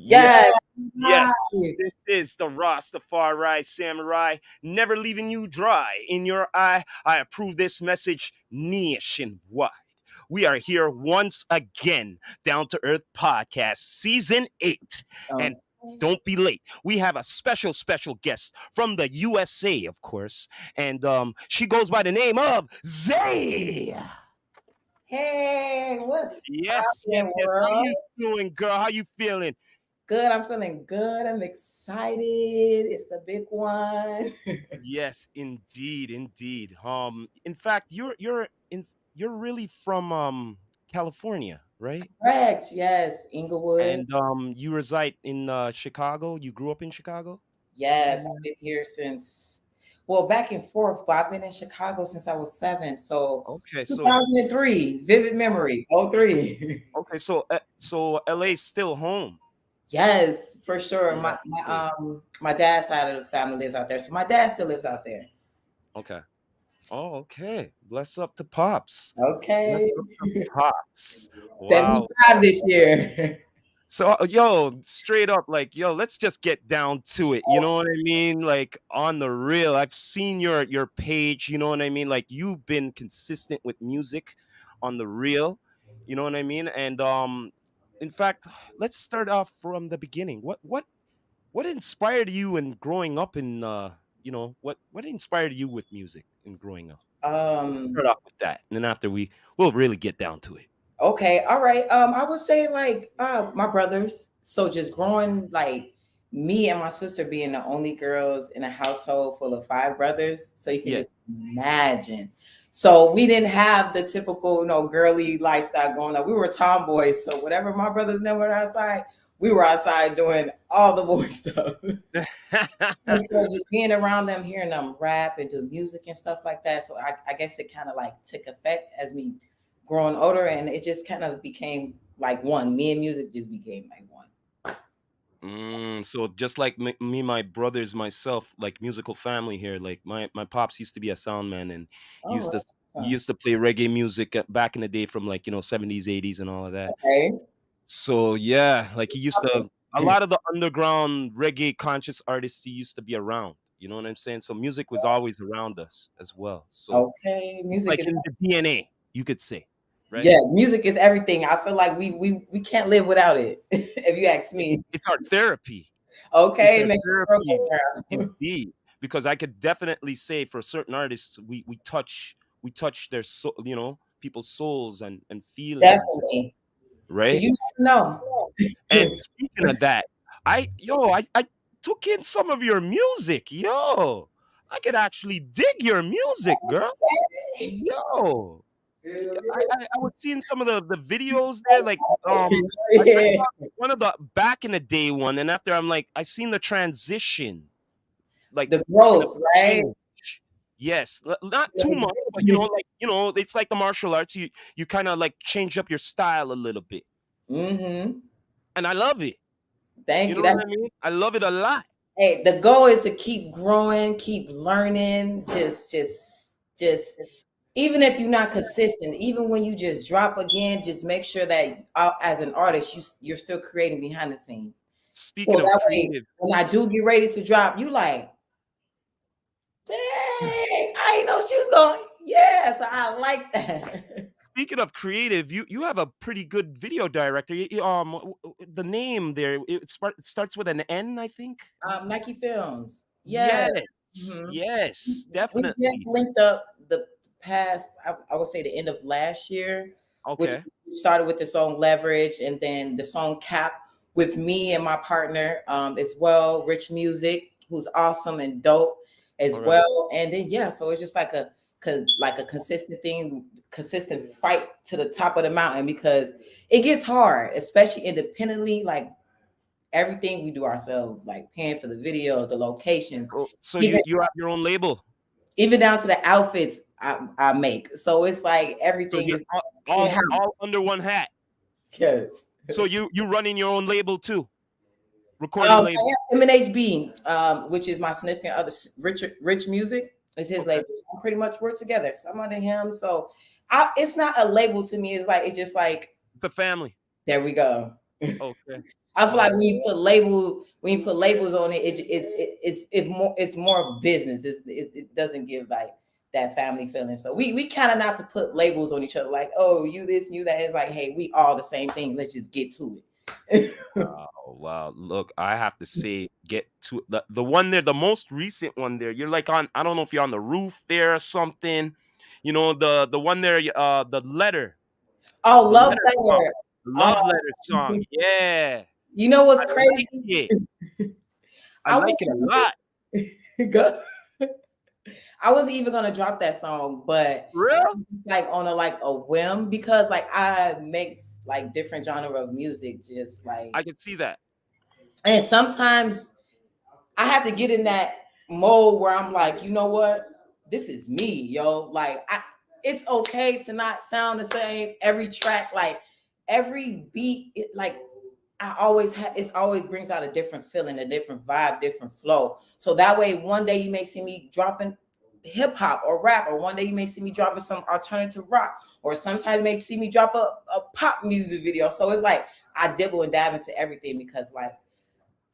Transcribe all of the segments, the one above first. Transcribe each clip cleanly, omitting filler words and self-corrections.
Yes, Yes. yes. Right. This is the Rastafari Samurai, never leaving you dry in your eye. I approve this message nationwide. We are here once again, Down to Earth Podcast, Season 8. And Okay. don't be late. We have a special guest from the USA, of course. And she goes by the name of Zaye. Hey, what's poppin', Yes. How world? you doing, girl? How you feeling? Good. I'm feeling good. I'm excited. It's the big one. Yes, indeed. In fact, you're really from California, right? Correct. Yes, Inglewood. And you reside in Chicago. You grew up in Chicago? Yes, Yeah. I've been here since, well, back and forth, but I've been in Chicago since I was 7. So Okay, so 2003, vivid memory. Oh, 03. so LA's still home. Yes, for sure. Yeah. My dad's side of the family lives out there. So my dad still lives out there. Okay. Oh, okay. Bless up to pops. Bless Okay. up to pops. Wow. 75 this year. So, yo, straight up, like, yo, let's just get down to it. You know what I mean? Like on the real, I've seen your page. You know what I mean? Like you've been consistent with music on the real. You know what I mean? And in fact, let's start off from the beginning. What inspired you in growing up in what inspired you with music in growing up? Let's Um, start off with that, and then after we'll really get down to it. okay, all right. I would say like my brothers. So just growing like me and my sister being the only girls in a household full of 5 brothers. So you can Yeah. just imagine. So we didn't have the typical, girly lifestyle going on. We were tomboys. So whatever my brothers never were outside, we were outside doing all the boy stuff. And so just being around them, hearing them rap and do music and stuff like that. So I guess it kind of like took effect as me growing older, and it just kind of became like one. Me and music just became like one. So just like me, my brothers, myself, like musical family here. Like my pops used to be a sound man and Oh, used to that's awesome. used to play reggae music back in the day from like 70s, 80s, and all of that. Okay. So yeah, like he used to a lot of the underground reggae conscious artists he used to be around. You know what I'm saying? So music was always around us as well. So Okay. it's Music like is, in the DNA, you could say, right? yeah, music is everything. I feel like we can't live without it, if you ask me. It's our therapy. It's Okay, our makes the world therapy, go round. indeed. Because I could definitely say for certain artists, we touch their soul, people's souls and feelings, Definitely. Because right? you never know. And speaking of that, I took in some of your music, yo. I could actually dig your music, girl. Yo. I was seeing some of the videos there, like I Yeah. saw one of the back in the day one, and after I'm like, I seen the transition, like The kind of growth, right? change. Yes, not too much, but it's like the martial arts. You kind of like change up your style a little bit, Mm-hmm. and I love it. You Thank you. know what I mean? I love it a lot. Hey, the goal is to keep growing, keep learning, just even if you're not consistent, even when you just drop again, just make sure that as an artist, you're still creating behind the scenes. So Speaking of that way, creative, when I do get ready to drop, you like, dang, I didn't know she was going. Yeah, so I like that. speaking of creative, you have a pretty good video director. The name there it starts with an N, I think. Nike Films. Yeah. Yes, Mhm. yes, We just definitely. linked up the past, I would say the end of last year, which Okay, started with the song Leverage and then the song Cap with me and my partner as well, Rich Music, who's awesome and dope as all right. well. And then yeah, so it's just like a consistent thing, consistent fight to the top of the mountain because it gets hard, especially independently, like everything we do ourselves, like paying for the videos, the locations, So even you have your own label. even down to the outfits I make. So it's like So everything you're is in all house. under one hat. Yes. So you running your own label too, recording label. MNHB, which is my significant other, Rich Music is his Okay, label. So I'm pretty much work together. So I'm under him. So it's not a label to me. It's just like it's a family. there we go. Okay. I feel like Oh, when you put labels on it, it's more of business. It doesn't give like that family feeling. So we kind of not to put labels on each other, like, oh, you this, you that. It's like, hey, we all the same thing. Let's just get to it. wow, wow. Look, I have to say, get to the one there, the most recent one there. You're like on, I don't know if you're on the roof there or something. You know, the one there, Oh, the love letter song, letter. love letter song. Yeah. You know I what's like crazy? it. I I like was it a lot. go. I wasn't even gonna drop that song, but Real? like on a whim, because like I mix like different genre of music, just like, I can see that. and sometimes I have to get in that mode where I'm like, you know what, this is me, yo. Like it's okay to not sound the same every track, like every beat, like I always have, it's always brings out a different feeling, a different vibe, different flow. So that way, one day you may see me dropping hip hop or rap, or one day you may see me dropping some alternative rock, or sometimes you may see me drop a pop music video. So it's like I dibble and dab into everything, because like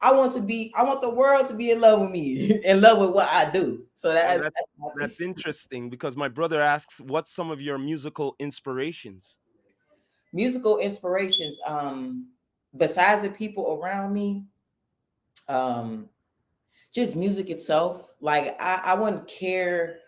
I want the world to be in love with me, in love with what I do. So Oh, that's my that's thing. interesting because my brother asks, what's some of your musical inspirations? Musical inspirations. Besides the people around me, um, just music itself. Like I wouldn't care.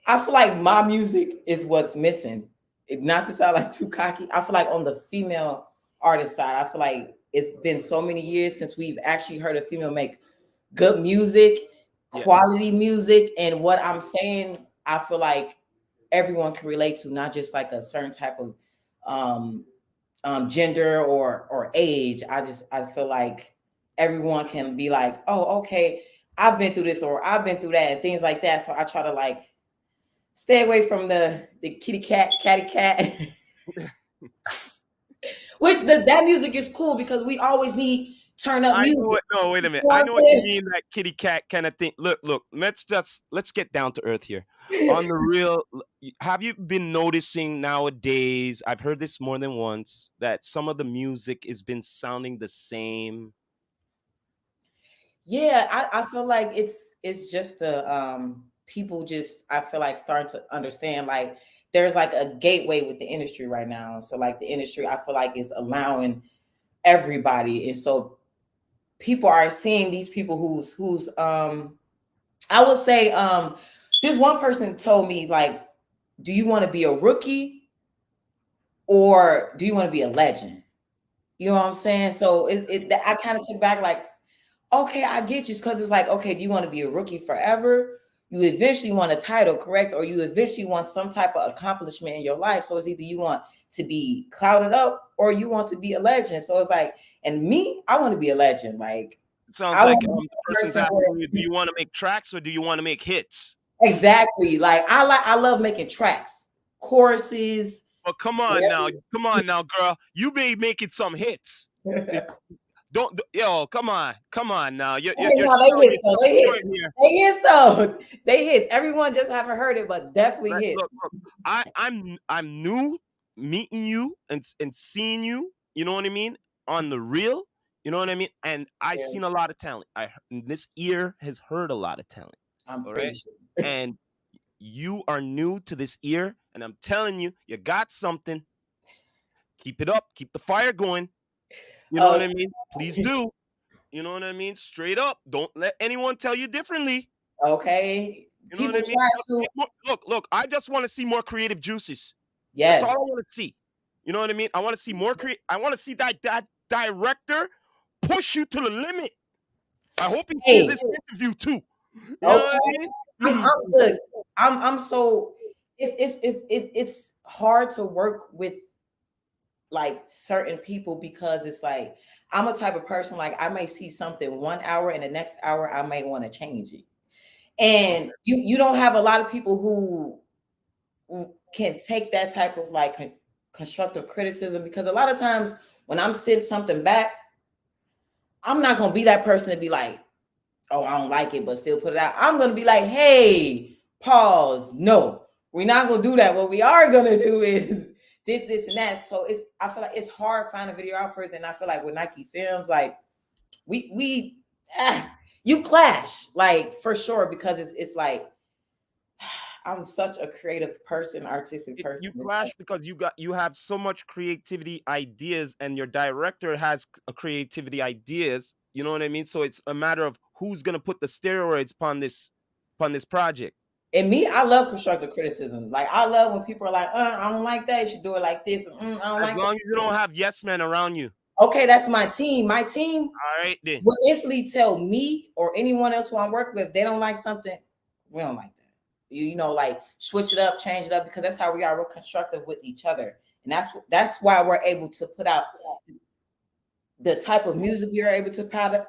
I feel like my music is what's missing. Not to sound like too cocky. I feel like on the female artist side, I feel like it's been so many years since we've actually heard a female make good music, Yeah. quality music. And what I'm saying, I feel like everyone can relate to, not just like a certain type of um, gender or age. I feel like everyone can be like, oh, okay, I've been through this or I've been through that and things like that. So I try to like stay away from the kitty cat, catty cat. Which that music is cool, because we always need turn up I know music. what. No, wait a You minute. know I what know what you I'm mean. That kitty cat kind of thing. Look, look. Let's get down to earth here. On the real, have you been noticing nowadays? I've heard this more than once that some of the music has been sounding the same. Yeah, I feel like it's just a people just, I feel like, starting to understand like there's like a gateway with the industry right now. So like the industry, I feel like, is allowing everybody. And so people are seeing these people who's I would say this one person told me like, do you want to be a rookie or do you want to be a legend? You know what I'm saying? So I kind of took back like, okay, I get you, because it's like, okay, do you want to be a rookie forever? You eventually want a title, correct? Or you eventually want some type of accomplishment in your life. So it's either you want to be clouded up or you want to be a legend. So it's like, and me, I want to be a legend. Like It sounds I want like to be the a person's person asking where you, do you want to make tracks or do you want to make hits? exactly, like I love making tracks, choruses, Well, whatever. come on now, girl. You be making some hits. It, don't, yo, come on now. Hey, You're no, they selling hits though. yourself They short hits. here. They hits though. They hits. Everyone just haven't heard it, but definitely Right? hits. Look. I'm new meeting you and seeing you. You know what I mean on the real. You know what I mean. And I Yeah, seen a lot of talent. This ear has heard a lot of talent. I'm All pretty right, sure. and you are new to this ear, and I'm telling you, you got something. Keep it up. Keep the fire going. You know Oh, what I mean? Please do. You know what I mean? Straight up. Don't let anyone tell you differently. okay. You know what People I mean? try Just to. get look. I just want to see more creative juices. That's all I Yes. want to see. You know what I mean? I want to see more I want to see that director push you to the limit. I hope he sees Hey. this interview too. You know what Okay. I mean? I'm look. I'm so. It's hard to work with like certain people, because it's like I'm a type of person, like I may see something 1 hour and the next hour I may want to change it. And you don't have a lot of people who can take that type of like constructive criticism, because a lot of times when I'm sending something back, I'm not gonna be that person to be like, oh, I don't like it, but still put it out. I'm gonna be like, hey, pause. No, we're not gonna do that. What we are gonna do is this, and that. So I feel like it's hard finding videographers, and I feel like with Nike Films, like we you clash like for sure because it's like I'm such a creative person, artistic person. You It's like, clash because you have so much creativity ideas, and your director has a creativity ideas. You know what I mean? So it's a matter of who's gonna put the steroids upon this project. and me, I love constructive criticism. Like I love when people are like, I don't like that. You should do it like this. I don't As like long as you don't that. have yes men around you. Okay, that's my team. My team All right then. will instantly tell me or anyone else who I'm working with, if they don't like something, we don't like that. You know, like switch it up, change it up, because that's how we are. We're constructive with each other, and that's why we're able to put out the type of music we are able to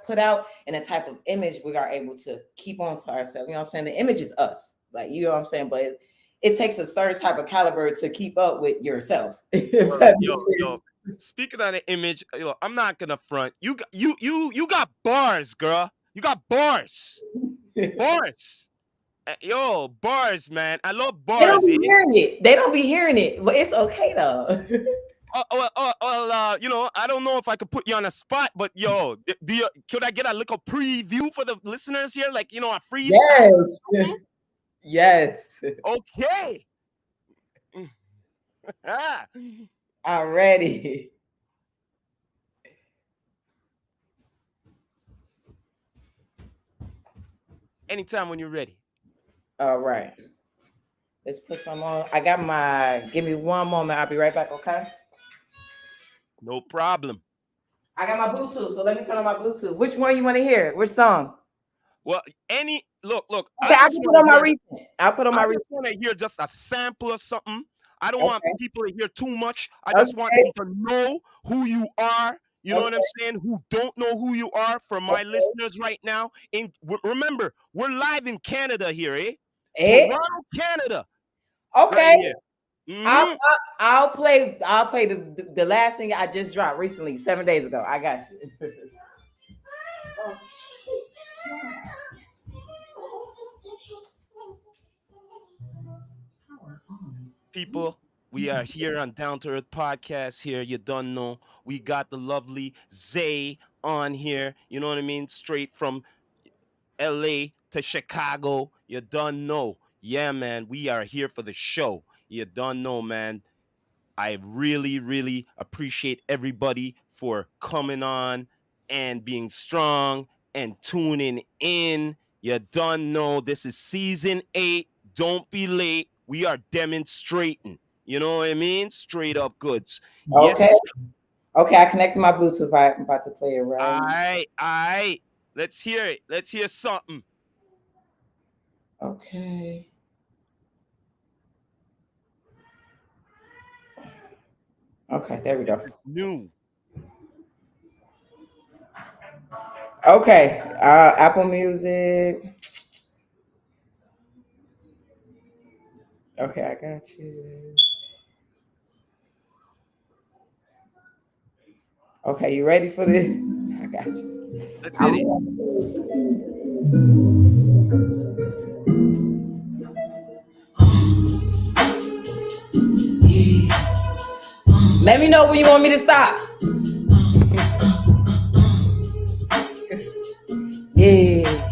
put out, and the type of image we are able to keep on to ourselves. You know what I'm saying? The image is us, like you know what I'm saying, but it takes a certain type of caliber to keep up with yourself. If Well, that yo, makes sense. yo. Speaking of the image, yo, I'm not gonna front. You got bars, girl. You got bars. Bars. Yo, bars, man. I love They don't bars, be eh? hearing it. They don't be hearing it, but it's okay though. I don't know if I could put you on a spot, but yo, could I get a little preview for the listeners here? Like, a freestyle or Yes. something? Yes. Okay. I'm ready. Anytime when you're ready. All right. Let's put some on. I got give me one moment. I'll be right back, okay? No problem. I got my Bluetooth, so let me turn on my Bluetooth. Which one you want to hear? Which song? Well, look, Okay, I I just can put want on to my hear recent. I'll put on I my just recent. want to hear just a sample of something. I don't want Okay. people to hear too much. I just want Okay. them to know who you are. You know what I'm Okay. saying? Who don't know who you are, for my listeners right now. Remember, we're live in Canada here, eh? Eh? Toronto, Canada, right Okay. here. I'll, Hmm. I'll I'll play the last thing I just dropped recently, 7 days ago. I got you. People, we are here on Down to Earth Podcast here. You don't know. We got the lovely Zaye on here. You know what I mean? Straight from LA to Chicago. You don't know. Yeah, man. We are here for the show. You don't know, man. I really, really appreciate everybody for coming on and being strong and tuning in. You don't know. This is season 8. Don't be late. We are demonstrating. You know what I mean? Straight up goods. Okay. Yes. Okay, I connected my Bluetooth. I'm about to play it right All now. right. All right. Let's hear it. Let's hear something. Okay. Okay, there we go. New. Okay, Apple Music. Okay, I got you. Okay, you ready for this? I got you. Let's hit I'm it. Let me know when you want me to stop. Yeah.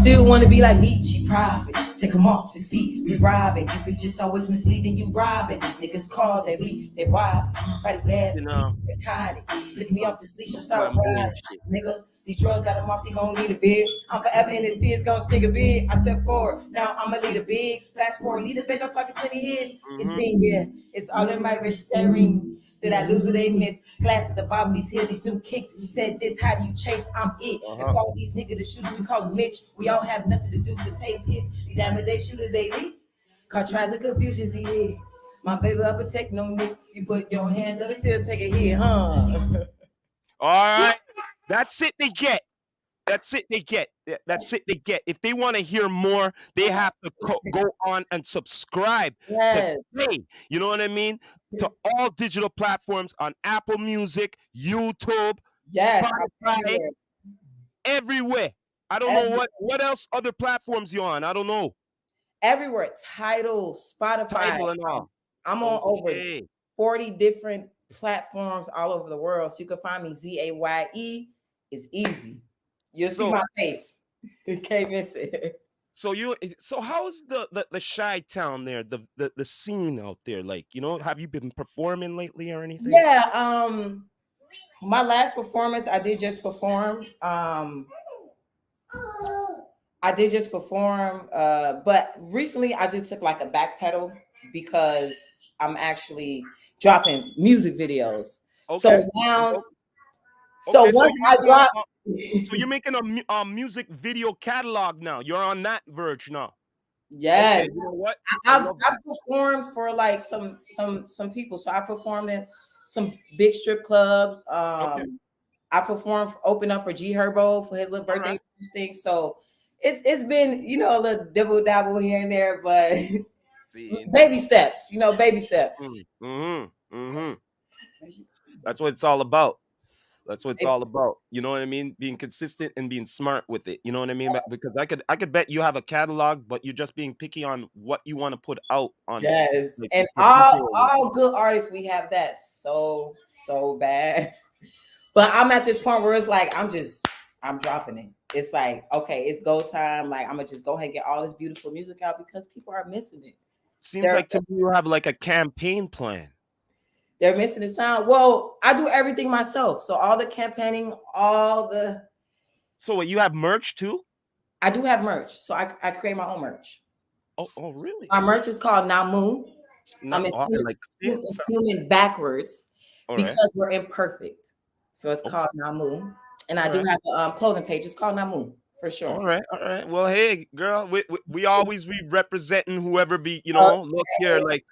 Still wanna be like me, cheap profit. Take him off his feet, we robbing. You bitches always misleading, you robbing. These niggas call, they rob. Fight bad, You know, psychotic. Took me off this leash and start some riding. bullshit. Nigga, these drugs got him off, he gon' need a bid. I'm forever in this sea, it's gon' stick a bid. I step forward, now I'ma lead a big. Fast forward, lead a big, I'm talking 20 years. It's Mm-hmm. been, yeah, it's all in my wrist staring. Did I lose or they miss? Glass at the bottom, these here, these new kicks. Said this, how do you chase? I'm it. And call these niggas the shooters, we call them Mitch. We all have nothing to do with tape hits. These diamonds, they shooters, they leak. Caught trying to confusion, he my baby, I protect no nick. You put your hands up, they still take a hit, huh? All right. That's it they get. That's it they get. That's it they get. If they want to hear more, they have to go on and subscribe to Yes. Zaye. You know what I mean? To all digital platforms on Apple Music, YouTube, Yes, I'm Spotify, everywhere. everywhere. I don't know Every- what else other platforms you're on. I don't know. everywhere. Tidal, Spotify. Title and all. I'm on over Okay. 40 different platforms all over the world. So you can find me Zaye. It's easy. You'll see So my face. You can't miss it. so how's the Shy Town there, the scene out there? Like, have you been performing lately or anything? Yeah, my last performance I did just perform. I did just perform, but recently I just took like a back pedal because I'm actually dropping music videos. So Okay. now, O- so Okay, so once you're I making drop, a music video catalog now. You're on that verge now. Okay, yes, you know what? I I've love I've that. performed for like some people. So I performed in some big strip clubs. Okay. I performed, open up for G Herbo for his little All right. birthday thing. So it's been a little dibble dabble here and there, but See. baby steps, baby steps. Mm-hmm. Mm-hmm. That's what it's all about. That's what it's It's all about. You know what I mean? Being consistent and being smart with it. You know what I mean? Because I could bet you have a catalog, but you're just being picky on what you want to put out on, yes, like, and for all people. all good artists we have that so bad. But I'm at this point where it's like I'm dropping it. It's like, okay, it's go time. Like I'm gonna just go ahead and get all this beautiful music out because people are missing it. Seems They're like to me you have like a campaign plan. they're missing the sound. Well, I do everything myself. So all the campaigning, all the So what, you have merch too? I do have merch. So I create my own merch. Oh, really? My merch is called Namu. Not. It's Oh, I like to see it. it's human backwards All right. because we're imperfect. So it's Okay. called Namu. And I All do right. have a clothing page. It's called Namu for sure. All right. All right. Well, hey, girl, we always be representing whoever be. Look here, Okay, like,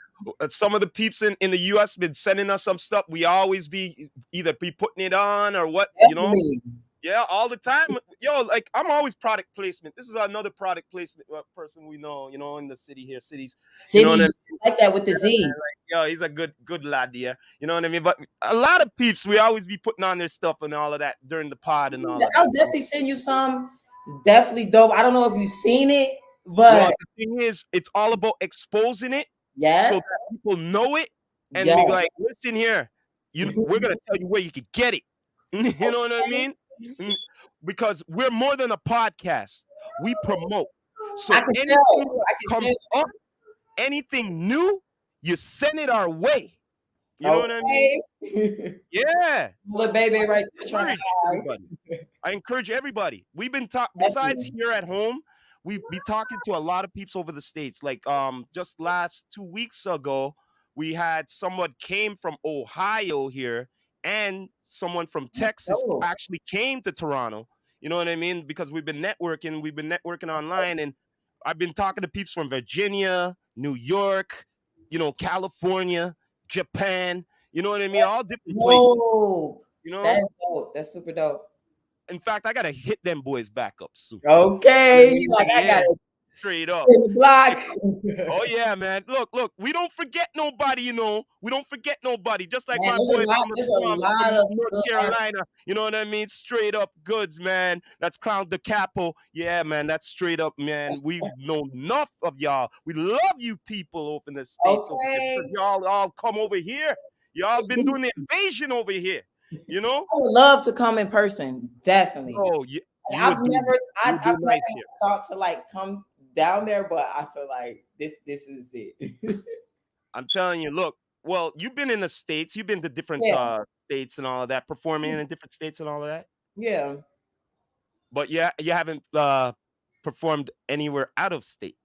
some of the peeps in the U.S. been sending us some stuff. We always be either be putting it on or what. definitely. Yeah, all the time. Yo, like, I'm always product placement. This is another product placement person we know, in the city here, cities. You know what I mean? Cities like that with the Yeah, Z. man, like, yo, he's a good lad here. You know what I mean? But a lot of peeps, we always be putting on their stuff and all of that during the pod and all of that. I'll definitely send you some. It's definitely dope. I don't know if you've seen it, Well, but the thing is, it's all about exposing it so yes, that people know it and be yes. like, listen here, we're gonna tell you where you could get it. You know what I mean? Mm, Because we're more than a podcast. We promote. I So can anything tell. I can comes up, anything new, you send it our way. You know tell. what I mean? Okay. Yeah. Little baby I right there trying to encourage hide. everybody. I encourage everybody. We've been talking besides Definitely. here at home. We be talking to a lot of peeps over the states. Like, just last 2 weeks ago, we had someone came from Ohio here, and someone from Texas Oh, actually came to Toronto. You know what I mean? Because we've been networking online, and I've been talking to peeps from Virginia, New York, California, Japan. You know what I mean? All different places. no. You know, That's dope. That's super dope. in fact, I gotta hit them boys back up soon. You know what I Okay. mean? Like I Yeah, got it straight up. in the block. Oh yeah, man. Look. We don't forget nobody. We don't forget nobody. Just like Man, my boys there's a lot from of North good art. Carolina. You know what I mean? Straight up goods, man. That's Clown the Capo. Yeah, man. That's straight up, man. We know enough of y'all. We love you people over in the states over there because Okay. y'all all come over here. Y'all been doing the invasion over here. You know? I would love to come in person. Definitely. Oh, Like, you would do you would I've do never nice here. thought to like come down there, but I feel like this is it. I'm telling you, look, well, you've been in the states, you've been to different Yeah. states and all of that, performing in different states and all of that. Yeah. But yeah, you haven't performed anywhere out of states,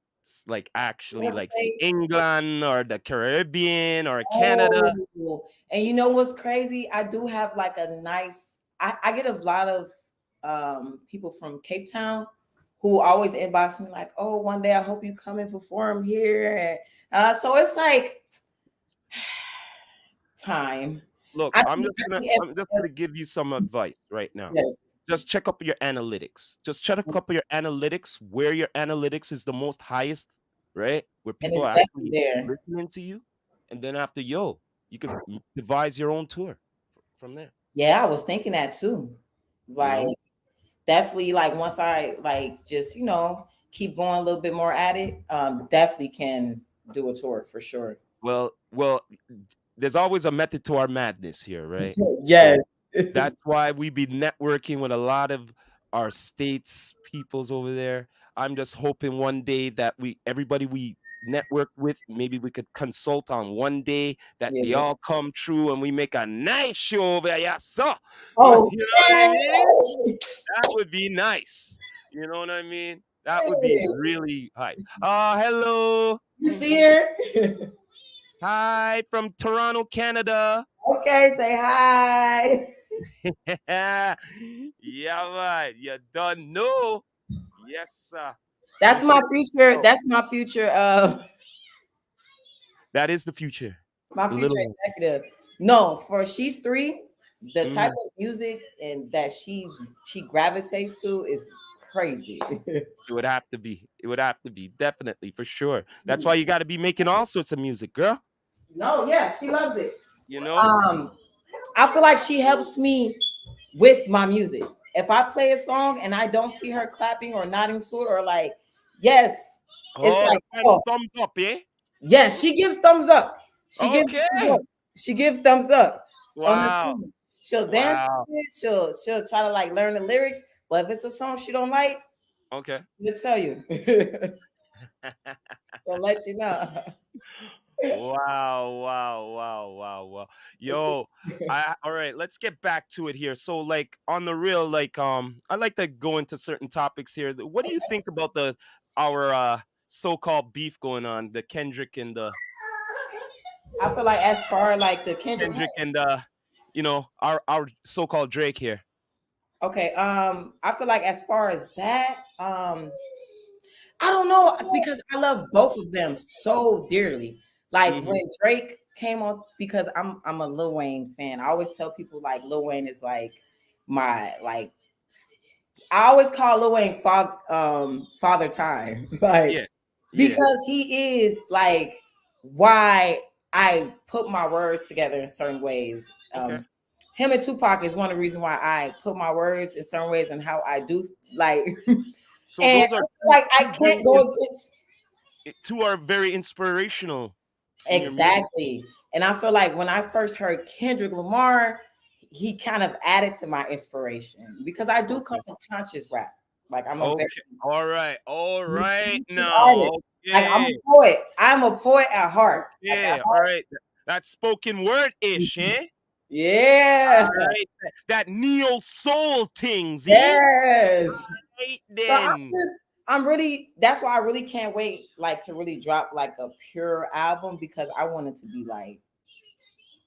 like actually, What like say state? England or the Caribbean or Canada. Oh, and you know what's crazy? I do have like a nice. I get a lot of people from Cape Town who always inbox me like, "Oh, one day I hope you come and perform here." And so it's like time. Look, I I'm think, just I gonna think I'm just gonna give you some advice right now. yes, Just check up your analytics. Just check up your analytics, where your analytics is the most highest, right? Where and people it's are definitely actually there. listening to you. And then after, you could devise your own tour from there, Yeah, I was thinking that too. you know? Like definitely like once I like just, keep going a little bit more at it, definitely can do a tour for sure. Well, there's always a method to our madness here, right? Yes. So that's why we be networking with a lot of our states peoples over there. I'm just hoping one day that everybody we network with, maybe we could consult on one day that they Yeah. all come true and we make a nice show over there. Yeah, so you know what I mean? Okay. That would be nice. You know what I mean? That would be really hype. Hello. You see her? Hi from Toronto, Canada. Okay, say hi. Yeah, man. You don't know. Yes, sir. That's my Appreciate future. it. That's my future. That is the future. My A future little. executive. No, for she's three, the type Mhm. of music and that she gravitates to is crazy. It would have to be. It would have to be. Definitely, for sure. That's why you got to be making all sorts of music, girl. No, yeah, she loves it. You know? Um, I feel like she helps me with my music. If I play a song and I don't see her clapping or nodding to it or like, yes, it's Oh, the like, final oh, thumbs up, eh? yes, she gives thumbs up. She gives thumbs Okay. up. She gives thumbs up on the Wow. song. She'll dance to Wow. it. She'll try to like learn the lyrics. But if it's a song she don't like, Okay. she'll tell you. She'll let you know. Wow, wow, wow, wow, wow. Yo, all right, let's get back to it here. So like on the real, like I like to go into certain topics here. What do you think about the our so-called beef going on, the I feel like as far like the Kendrick. Kendrick and our so-called Drake here? Okay, I feel like as far as that, I don't know because I love both of them so dearly. Like Mhm. when Drake came on, because I'm a Lil Wayne fan. I always tell people like Lil Wayne is like my like I always call Lil Wayne father time. Like Yeah. Yeah. because he is like why I put my words together in certain ways. Okay. Him and Tupac is one of the reasons why I put my words in certain ways and how I do like and So I those are feel like I two can't go against two are very inspirational in your music. exactly. And I feel like when I first heard Kendrick Lamar, he kind of added to my inspiration because I do come Okay. from conscious rap. Like I'm a very Okay. All right. All right artist. now. Like I'm Okay. a poet. I'm a poet at heart. Like at Okay. All heart. right. That's spoken word ish, eh? Yeah. All right. That neo soul things, eh? Yes. Right So then. I'm really that's why I really can't wait like to really drop like a pure album because I want it to be like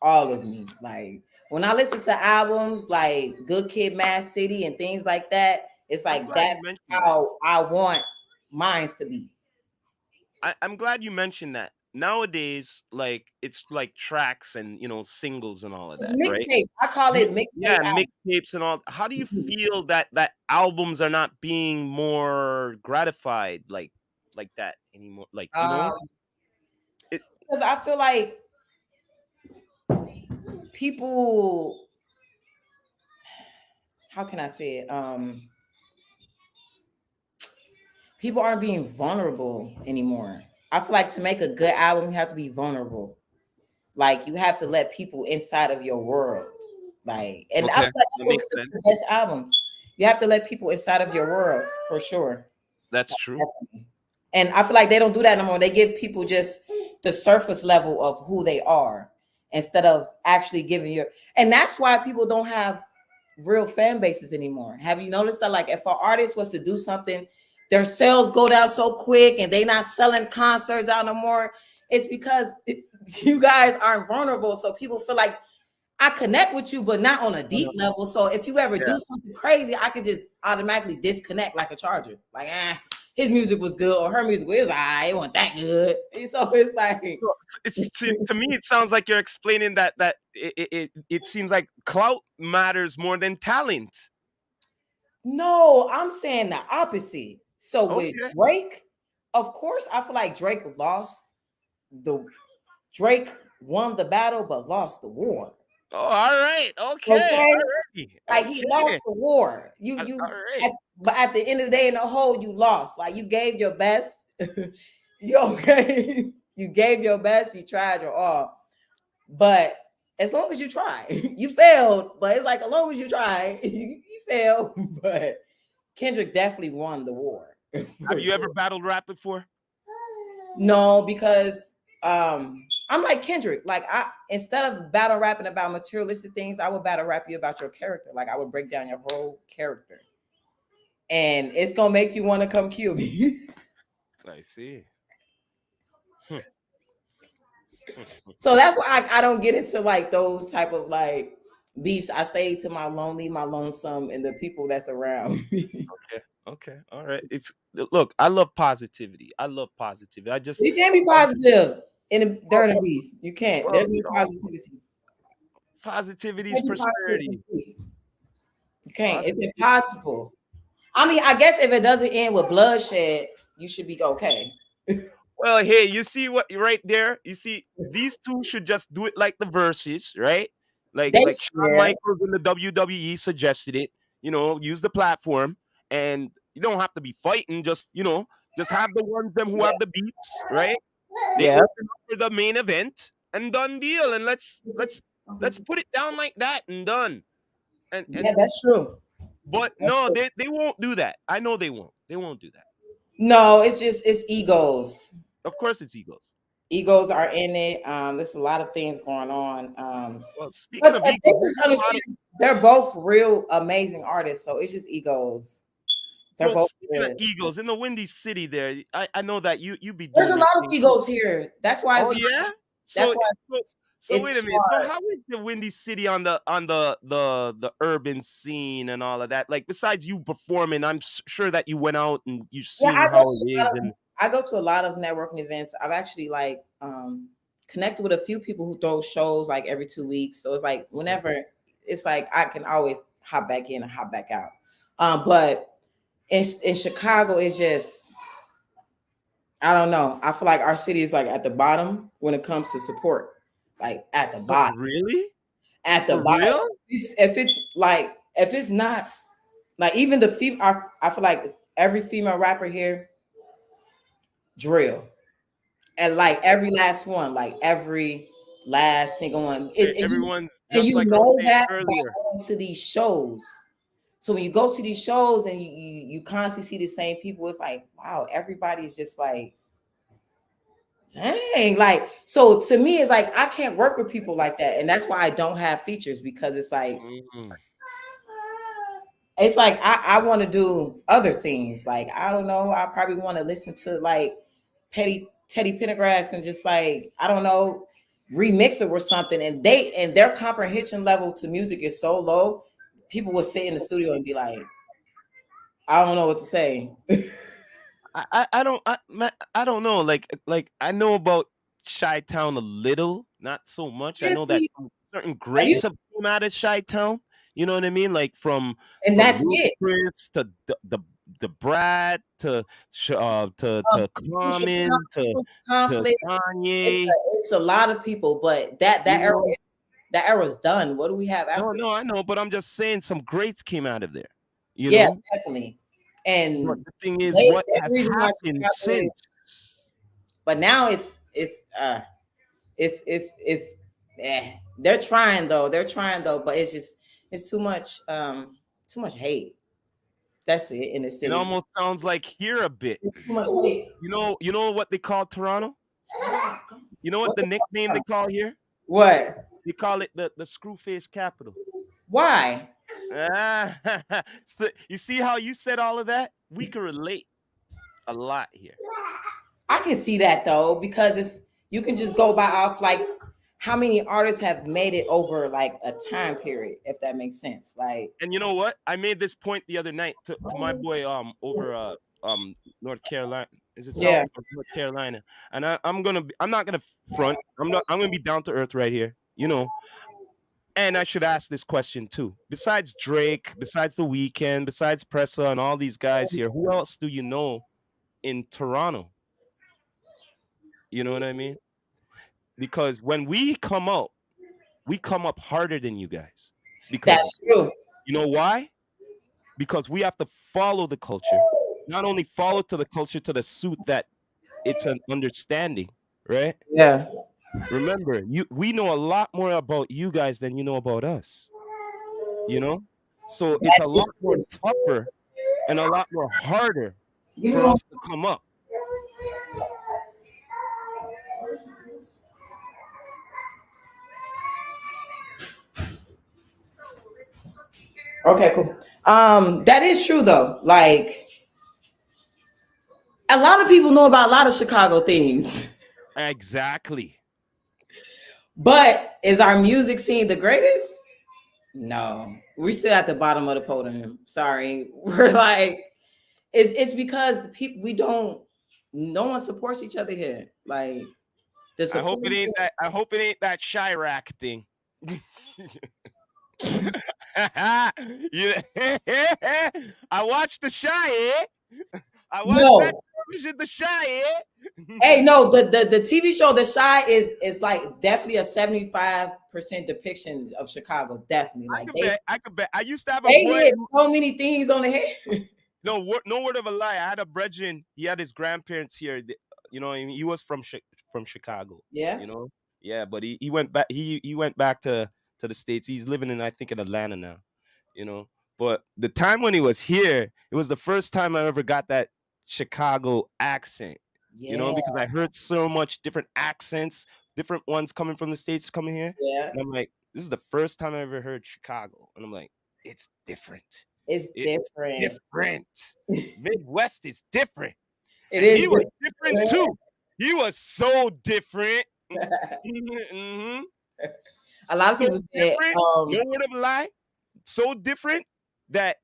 all of me. Like when I listen to albums like Good Kid, Mad City, and things like that, it's I'm like glad you that's mentioned that. how I want mines to be. I'm glad you mentioned that. Nowadays, like it's like tracks and singles and all of It's that, right? mixtapes. I call it mixtape Yeah, album. mixtapes and all. How do you feel that albums are not being more gratified like that anymore? Like, Um, it because I feel like people, how can I say it? People aren't being vulnerable anymore. I feel like to make a good album, you have to be vulnerable. Like you have to let people inside of your world. Like, and I feel okay. like that's That what makes creates the sense. best albums. You have to let people inside of your world for sure. That's true. Definitely. And I feel like they don't do that no more. They give people just the surface level of who they are instead of actually giving your. And that's why people don't have real fan bases anymore. Have you noticed that? Like, if an artist was to do something, their sales go down so quick, and they not selling concerts out no more. It's because you guys aren't vulnerable, so people feel like I connect with you, but not on a deep level. So if you ever Yeah. do something crazy, I can just automatically disconnect like a charger. Like, his music was good or her music was it wasn't that good. And so it's like, So to me, it sounds like you're explaining that it seems like clout matters more than talent. no, I'm saying the opposite. So with Okay. Drake, of course, I feel like the Drake won the battle but lost the war. Oh, all right. Okay. Okay, All righty. like he lost Okay. the war. All You right. But at the end of the day, in the whole, you lost. Like you gave your best. You okay? You gave your best. You tried your all. But as long as you try, you failed. But it's like as long as you try, you failed. But Kendrick definitely won the war. Have For you ever sure. battled rap before? No, because I'm like Kendrick. Like I instead of battle rapping about materialistic things, I would battle rap you about your character. Like I would break down your whole character. And it's gonna make you want to come kill me. I see. Hmm, So that's why I don't get into like those type of like beefs. I stay to my lonely, my lonesome, and the people that's around me. okay. Okay. All right. It's look. I love positivity. I love positivity. You can't be Um, positive in a well, dirty beef. You can't. well, There's no positivity. You positivity is can't be positive in prosperity. beef. You can't. It's Positivity. impossible. I mean, I guess if it doesn't end with bloodshed, you should be okay. Well, hey, you see what right there? You see, these two should just do it like the verses, right? They Like Shawn yeah, Michaels in the WWE suggested it. Use the platform, and you don't have to be fighting. Just have the ones them who yeah, have the beeps, right? They yeah, open up for the main event and done deal. And let's put it down like that and done. yeah. And That's true. but That's no, true. they won't do that. I know they won't. They won't do that. No, it's just it's egos. Of course, it's egos. Egos are in it. There's a lot of things going on. Well, But speaking of if they egos, there's just a lot of understand they're both real amazing artists, so it's just egos. They're So both speaking of good. egos, in the Windy City there, I know that you be There's a doing your lot of thing. egos here. That's why Oh it's yeah? that's So why so so it's wait a minute. So hard. how is the Windy City on the urban scene and all of that? Like besides you performing, I'm sure that you went out and you've Yeah, seen how it is and I go to a lot of networking events. I've actually like connected with a few people who throw shows like every 2 weeks. So it's like okay. whenever it's like I can always hop back in and hop back out. But in Chicago, it's just I don't know. I feel like our city is like at the bottom when it comes to support. Like at the No, bottom. really? At the For bottom. real? If it's not like even the female I feel like every female rapper here drill. And like every last one, like every last single one. Everyone's And just you like I was know saying that by earlier. going to these shows. So when you go to these shows and you constantly see the same people, it's like, wow, everybody's just like, dang. Like, so to me, it's like I can't work with people like that. And that's why I don't have features because Mm. it's like I want to do other things. Like, I don't know, I probably want to listen to like Petty Teddy Pendergrass and just like, I don't know, remix it or something. And their comprehension level to music is so low, people would sit in the studio and be like, I don't know what to say. I don't know. Like I know about Chi Town a little, not so much. I know that Seriously, some certain have you? greats have come out of Chi Town. You know what I mean? Like And from that's it. Ludacris to the Brad to Social Common to conflict. Kanye. It's a lot of people, but You know, that era's done. What do we have no, after? no, I know, but I'm just saying some greats came out of there. You Yeah, know, definitely. but And the thing is, what that's has the reason why happened Chicago is. since? But now it's they're trying though. They're trying though, but it's just it's too much hate. That's it in the It city. almost sounds like here a bit. It's too much hate. You know what they call Toronto? You know what What the the nickname they fuck? call here? What? They call it the screw face capital. Why? Ah, so you see how you said all of that? We can relate a lot here. I can see that though, because it's you can just go by off like how many artists have made it over like a time period, if that makes sense. Like And you know what? I made this point the other night to my boy over North Carolina. Is it South yeah. North Carolina? And I'm not gonna front. I'm gonna be down to earth right here. You know. And I should ask this question too. Besides Drake, besides The Weeknd, besides Pressa and all these guys here, who else do you know in Toronto? You know what I mean? Because when we come up harder than you guys. Because That's true. you know why? because we have to follow the culture. Not only follow to the culture to the suit that it's an understanding, right? Yeah. Remember, we know a lot more about you guys than you know about us, you know? So it's That a is lot more true. tougher and a lot more harder Give me for one. us to come up. Okay, cool. That is true though. Like a lot of people know about a lot of Chicago things, Exactly. but is our music scene the greatest? No, we're still at the bottom of the podium. Sorry, we're like it's because the people we don't. No one supports each other here. Like the support. I hope it ain't that Chirac thing. Yeah. I watched the Shy. I watched that No, television, the Shy. hey, no, the TV show The Shy is like definitely a 75% depiction of Chicago. Definitely, I like could bet. I could bet. I used to have a they boy. hit so many things on the head. No word of a lie. I had a brethren. He had his grandparents here. You know, and he was from Chicago. Yeah, You know, yeah, but he went back. He went back to the States. He's living in, I think, in Atlanta now. You know, but the time when he was here, it was the first time I ever got that Chicago accent. You know, yeah, because I heard so much different accents, different ones coming from the States coming here, yeah. and I'm like, this is the first time I ever heard Chicago, and I'm like, it's different. It's It's different. different. Midwest is different. It And is he was different different. too. He was so different. Mhm. A lot of So people say, different. No word of a lie. So different that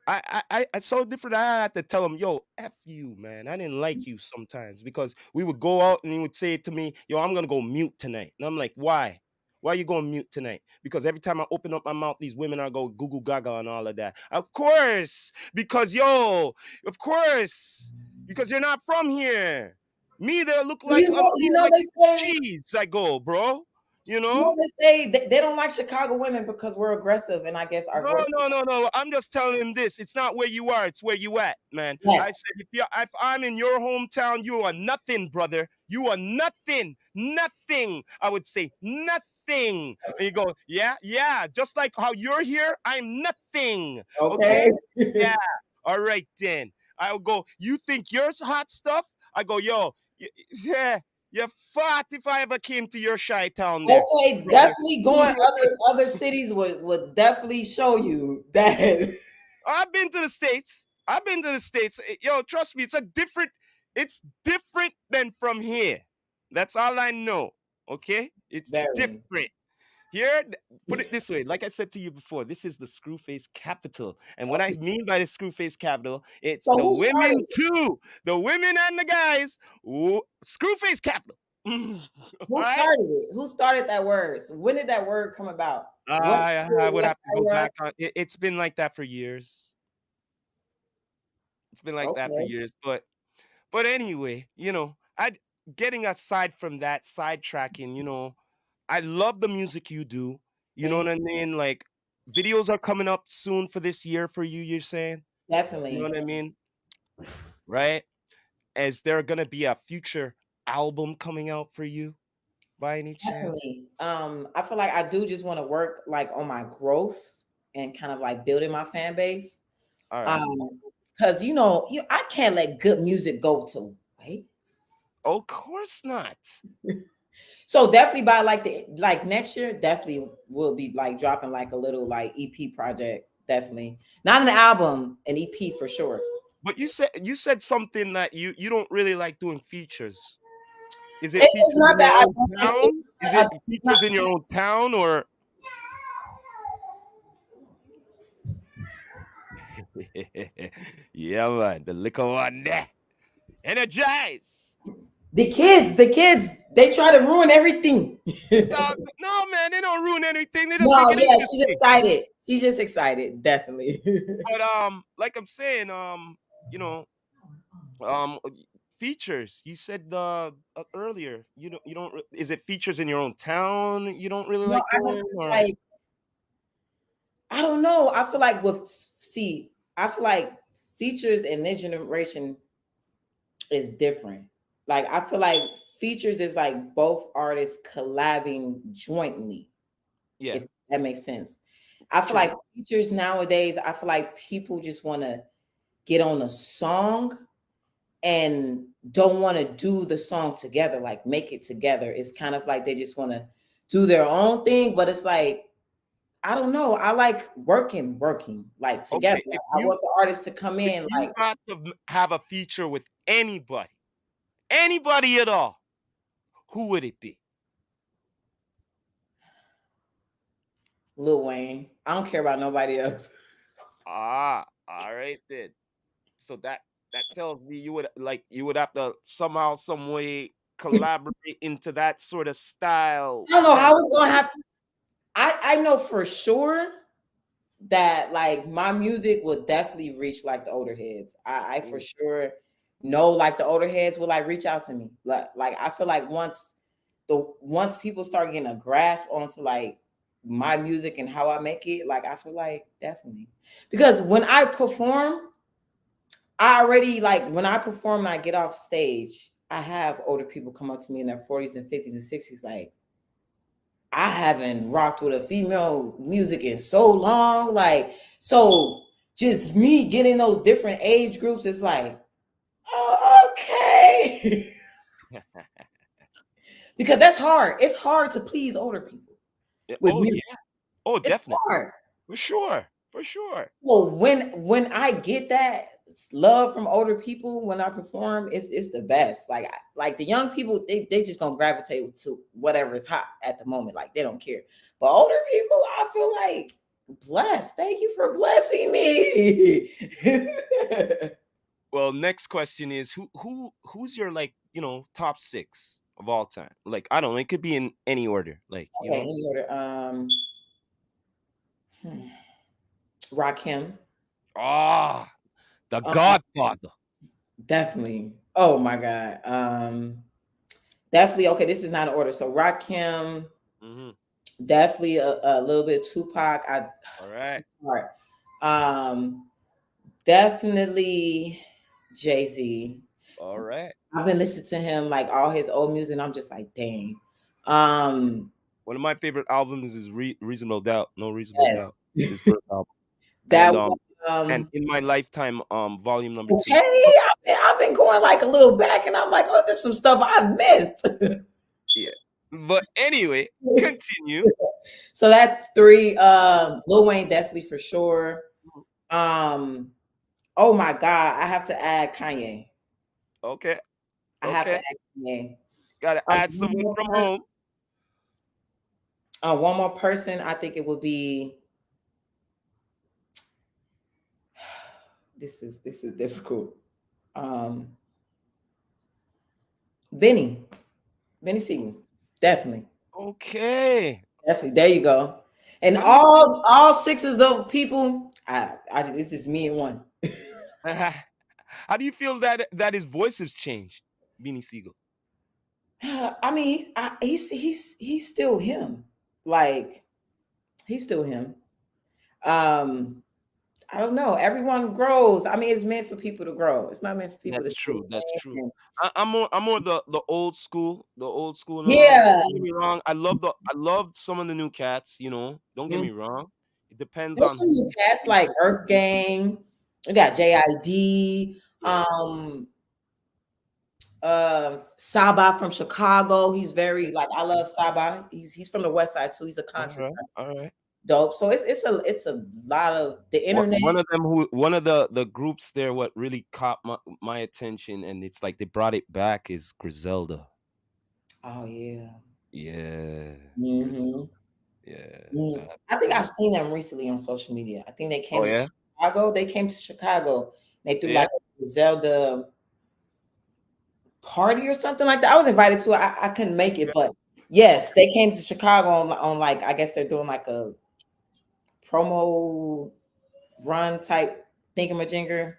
I so different. I had to tell him, yo, F you, man. I didn't like you sometimes because we would go out and he would say to me, yo, I'm gonna go mute tonight. And I'm like, why? Why are you going mute tonight? Because every time I open up my mouth, these women are go goo goo gaga and all of that. Of course, because yo, of course, because you're not from here. Me, they look well, like I'm you here know like they say, cheese. I go, bro. You you know know? they say they don't like Chicago women because we're aggressive, and I guess our No, voice. no, no, no. I'm just telling him this. It's not where you are, it's where you at, man. I Yes, said, if I'm in your hometown, you are nothing, brother. You are nothing. Nothing. I would say nothing. And you go, yeah, yeah. Just like how you're here, I'm nothing. Okay? okay. Yeah. All right, then. I'll go, you think yours hot stuff? I go, yo, yeah, you're fat if I ever came to your shy town there, Okay, brother. definitely going other cities would definitely show you that. I've been to the States. I've been to the States. Yo, trust me, it's different than from here. That's all I know. Okay? It's Very. different. Here, put it this way. Like I said to you before, this is the Screwface capital. And what I mean by the Screwface capital, it's So the who started women it? too. The women and the guys. Ooh, Screwface capital. All Who right? started it? Who started that word? So when did that word come about? What I would what have to go era? back on it's been like that for years. It's been like that for Okay, years. But anyway, I getting aside from that sidetracking, I love the music you do. You know what thank I mean? Like videos are coming up soon for this year for you, you're saying? You know definitely, what I mean? Right? Is there gonna be a future album coming out for you by any chance? definitely. I feel like I do just want to work like on my growth and kind of like building my fan base. All right. Um, because I can't let good music go to waste. Of course not. So definitely by like next year, definitely will be like dropping like a little like EP project. Definitely not an album, an EP for sure. But you said something that you don't really like doing features. Is it It's features not in that your I own don't like it. town? Is it Not, features in your own town or yeah, man, the little one there. Energized. the kids, they try to ruin everything. No, man, they don't ruin anything. They just make No, it yeah, she's interesting. excited. She's just excited, definitely. But like I'm saying, you know, um, features. You said earlier. You don't. Is it features in your own town? You don't really No, like I just doing, or like I don't know. I feel like with see I feel like features in this generation is different. Like I feel like features is like both artists collabing jointly, Yeah, if that makes sense. I feel true. like features nowadays, I feel like people just want to get on a song and don't want to do the song together, like make it together. It's kind of like they just want to do their own thing, but it's like I don't know. I like working like together. Okay, Like, I want the artist to come if in you like got to have a feature with anybody, anybody at all, who would it be? Lil Wayne. I don't care about nobody else. Ah, all right then. So that tells me you would have to somehow, some way collaborate into that sort of style. I don't know Kind how it's gonna happen. I know for sure that like my music will definitely reach like the older heads. I for of. sure know like the older heads will like reach out to me. Like I feel like once people start getting a grasp onto like my music and how I make it, like I feel like definitely. Because when I perform, I already like when I perform and I get off stage, I have older people come up to me in their 40s and 50s and 60s like I haven't rocked with a female music in so long. Like, so just me getting those different age groups, it's like, oh, okay. Because that's hard. It's hard to please older people Yeah, with oh music. yeah. Oh, It's definitely. hard. For sure. For sure. Well, when I get that love from older people when I perform, it's the best. Like the young people, they just gonna gravitate to whatever is hot at the moment. Like they don't care. But older people, I feel like blessed. Thank you for blessing me. Well, next question is who's your, like, top 6 of all time? Like, I don't know, it could be in any order. Like, Okay, in order. Hmm, Rakim. ah, the Um, Godfather. definitely. Oh my God. Definitely. Okay, this is not an order. So Rakim. Mhm. Definitely a little bit Tupac. All right. Right. Um, definitely Jay-Z. All right. I've been listening to him like all his old music, and I'm just like, dang. Um, One of my favorite albums is Reasonable Doubt. No Reasonable yes. Doubt. His first album. That And was In My Lifetime, volume number 2. okay. I've been going like a little back, and I'm like, oh, there's some stuff I've missed. Yeah. But anyway, continue. So that's three. Lil Wayne definitely for sure. Um, oh my God, I have to add Kanye. Okay. I have to Okay. add Kanye. Gotta add someone from home. One more person, I think it would be. This is difficult. Um, Benny, Benny Siegel, definitely, Okay. definitely. There you go. And How do you all six of those people, this is me and one. how do you feel that his voice has changed, Beanie Siegel? I mean, he's still him. Like he's still him. Um, I don't know. Everyone grows. I mean, it's meant for people to grow. It's not meant for people to That's stay the true. That's true. same. I'm more the old school, now. Yeah. Don't get me wrong. I love some of the new cats. Don't get me Mm. wrong. It depends There's on some new cats who's like Earth Gang. We got JID. yeah. Saba from Chicago. He's very like I love Saba. He's from the West Side too. He's a All conscious right. All right. dope. So it's a lot of the One internet. one of them who one of the groups there, what really caught my attention, and it's like they brought it back, is Griselda. Oh yeah. Yeah. Hmm. Yeah. I think I've Absolutely. seen them recently on social media. I think they Oh came to yeah. Chicago. They came to Chicago. They threw Yeah. like a Zelda party or something like that. I was invited to it. I couldn't make it, Okay. but yes, they came to Chicago on like I guess they're doing like a promo run type thingamajigger.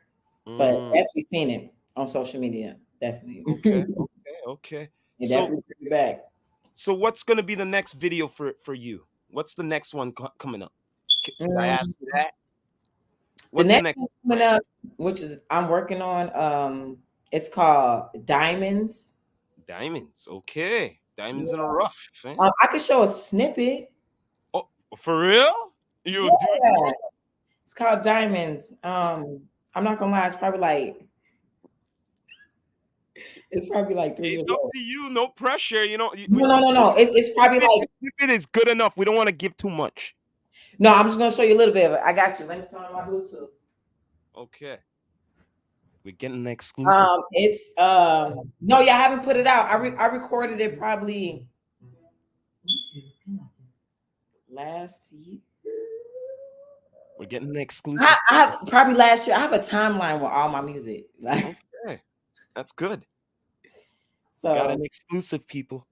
But Mm, definitely seen it on social media. Definitely. okay. Okay. Okay. It So definitely took me back. so what's gonna be the next video for you? What's the next one coming up? Could I ask Mm, you that? The What's the next next one coming plan? up, which is I'm working on, it's called Diamonds. Diamonds. Okay. Diamonds in the Yeah. rough. Eh? I could show a snippet. Oh, for real? You do Yeah. that? It's called Diamonds. I'm not gonna lie, it's probably like 3 years It's up old. to you. No pressure. You know, No, no, no, no. It's probably like, a snippet is good enough. We don't want to give too much. no, I'm just gonna show you a little bit of it. I got you. Let me turn on my Bluetooth. Okay. We're getting an exclusive. It's no, yeah, I haven't put it out. I recorded it probably last year. We're getting an exclusive. I have probably last year. I have a timeline with all my music. Like, Okay. That's good. We got so an exclusive, people.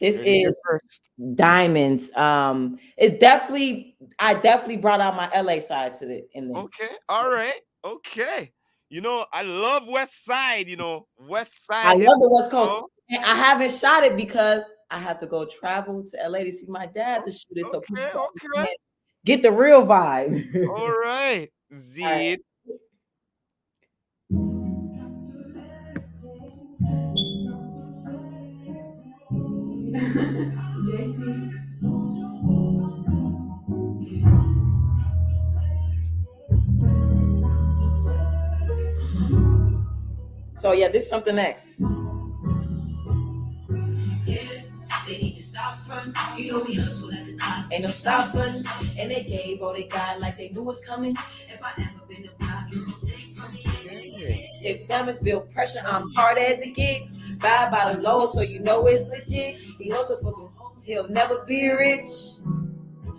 this Heard it here is first. Diamonds. It definitely I definitely brought out my LA side to the in this. Okay. All right. Okay. You know, I love West Side, West I Side hip love the West Coast. hop. And I haven't shot it because I have to go travel to LA to see my dad Oh, to shoot it so people okay. can Okay. understand, get the real vibe. All right. All right. Z. So yeah, this is something next. They need to stop front. You know we hustle at the top. Ain't no stop button. And they gave all they got like they knew was coming. If I ever been a pop, you gon' take from me. Okay. If diamonds feel pressure, I'm hard as it get. Buy by the low, so you know it's legit. He hustle for some hoes, he'll never be rich.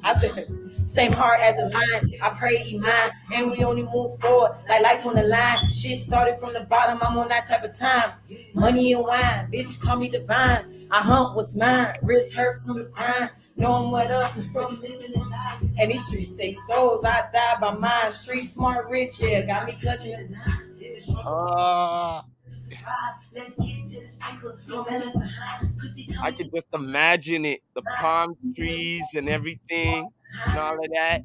I said, same heart as a lion. I pray he mine, and we only move forward like life on the line. Shit started from the bottom. I'm on that type of time. Money and wine, bitch, call me divine. I hunt what's mine, wrist hurt from the crime. Know I'm wet up from living and dying. And these streets take souls. I die by mine. Street smart, rich, yeah, got me clutching. Uh, Let's get to this paper, no matter behind. Pussy I coming could just imagine it, the palm trees and everything and all of that.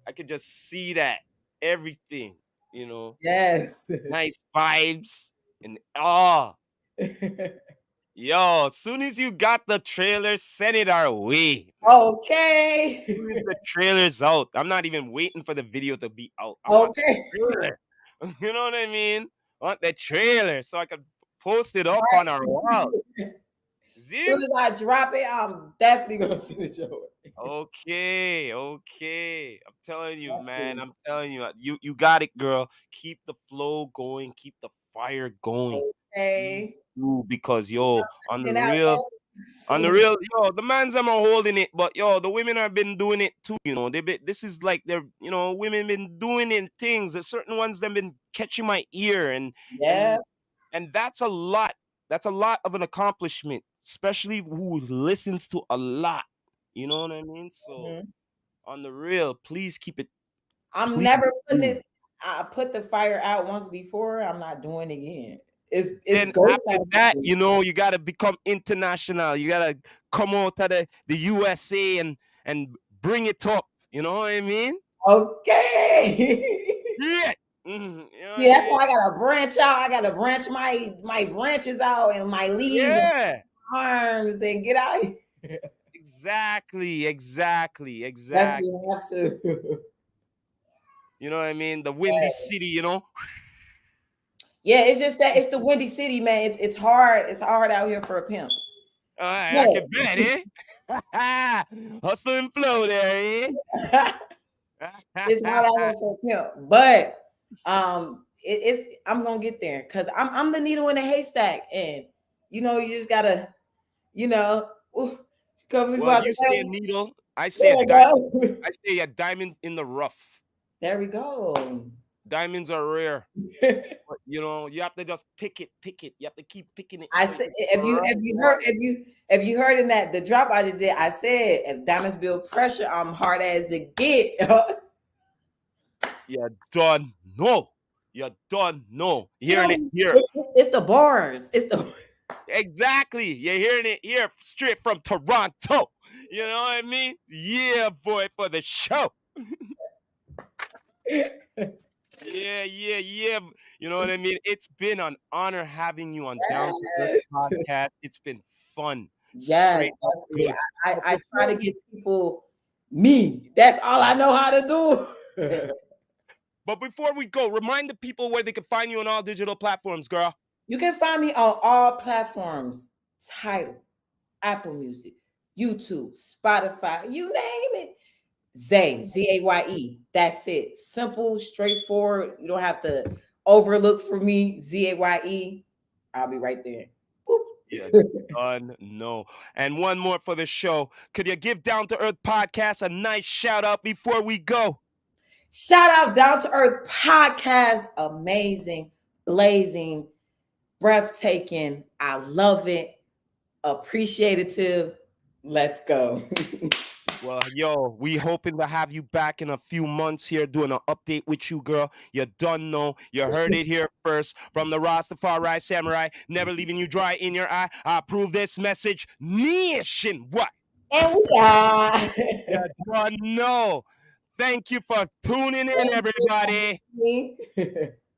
I could just see that everything, you know, Yes. nice vibes and yo, as soon as you got the trailer, send it our way, man. Okay. As soon as the trailer's out, I'm not even waiting for the video to be out. I want the Okay. trailer. You know what I mean? I want the trailer so I can post it up on our wall. As Zim? soon as I drop it, I'm definitely gonna send it your way. Okay, okay. I'm telling you, man. Definitely. I'm telling you, you got it, girl. Keep the flow going. Keep the fire going. Please Okay. do because yo, And out on the there. real, yo, the man's them are holding it, but yo, the women have been doing it too. You know, this is like they're, women been doing it things. There's certain ones that been catching my ear, Yeah. and and that's a lot. That's a lot of an accomplishment, especially who listens to a lot. You know what I mean? So Mhm. on the real, please keep it. I'm Please never putting do. it. I put the fire out once before. I'm not doing it again. It's Then go after time. that, you gotta become international. You gotta come out of the USA and bring it up. You know what I mean? Okay. Yeah. Mhm, you know what See, I that's mean? why I gotta branch out. I gotta branch my branches out and my leaves and Yeah. arms and get out here. Exactly. Exactly. Exactly. Definitely have to. You know what I mean? The Windy City. Yeah, it's just that it's the Windy City, man. It's hard. It's hard out here for a pimp. I But can bet, eh? Hustle and flow there, eh? it's hard out here for a pimp. But it's I'm gonna get there because I'm the needle in the haystack, and you just gotta, you know, ooh, come me Well, by the you say a way. needle, I say a There we diamond. go. I say a diamond in the rough. There we go. Diamonds are rare. But, you have to just pick it. You have to keep picking it I till said, you get the if right you heard one. if you heard in that the drop I just did, I said if diamonds build pressure, I'm hard as it get. You done no. You done no. You know, Hearing it here. it's the bars. It's the Exactly. You're hearing it here straight from Toronto. You know what I mean? Yeah, boy, for the show. Yeah, yeah, yeah. You know what I mean? It's been an honor having you on Down to Earth Yes. podcast. It's been fun, Yes, straight up definitely. good. I, But I try before to we get people me. That's all I know how to do. but before we go, remind the people where they can find you on all digital platforms, girl. You can find me on all platforms. Tidal, Apple Music, YouTube, Spotify, you name it. Zaye, Zaye. That's it. Simple, straightforward. You don't have to overlook for me. Zaye. I'll be right there. Yeah, Boop. done. No. And one more for the show. Could you give Down to Earth podcast a nice shout out before we go? Shout out Down to Earth podcast. Amazing, blazing, breathtaking. I love it. Appreciative. Let's go. Well, yo, we hoping to have you back in a few months here doing an update with you, girl. You done know. You heard it here first from the Rastafari Samurai. Never leaving you dry in your eye. I approve this message nationwide. And we are. You done know. Thank you for tuning in, Thank you for everybody. having me.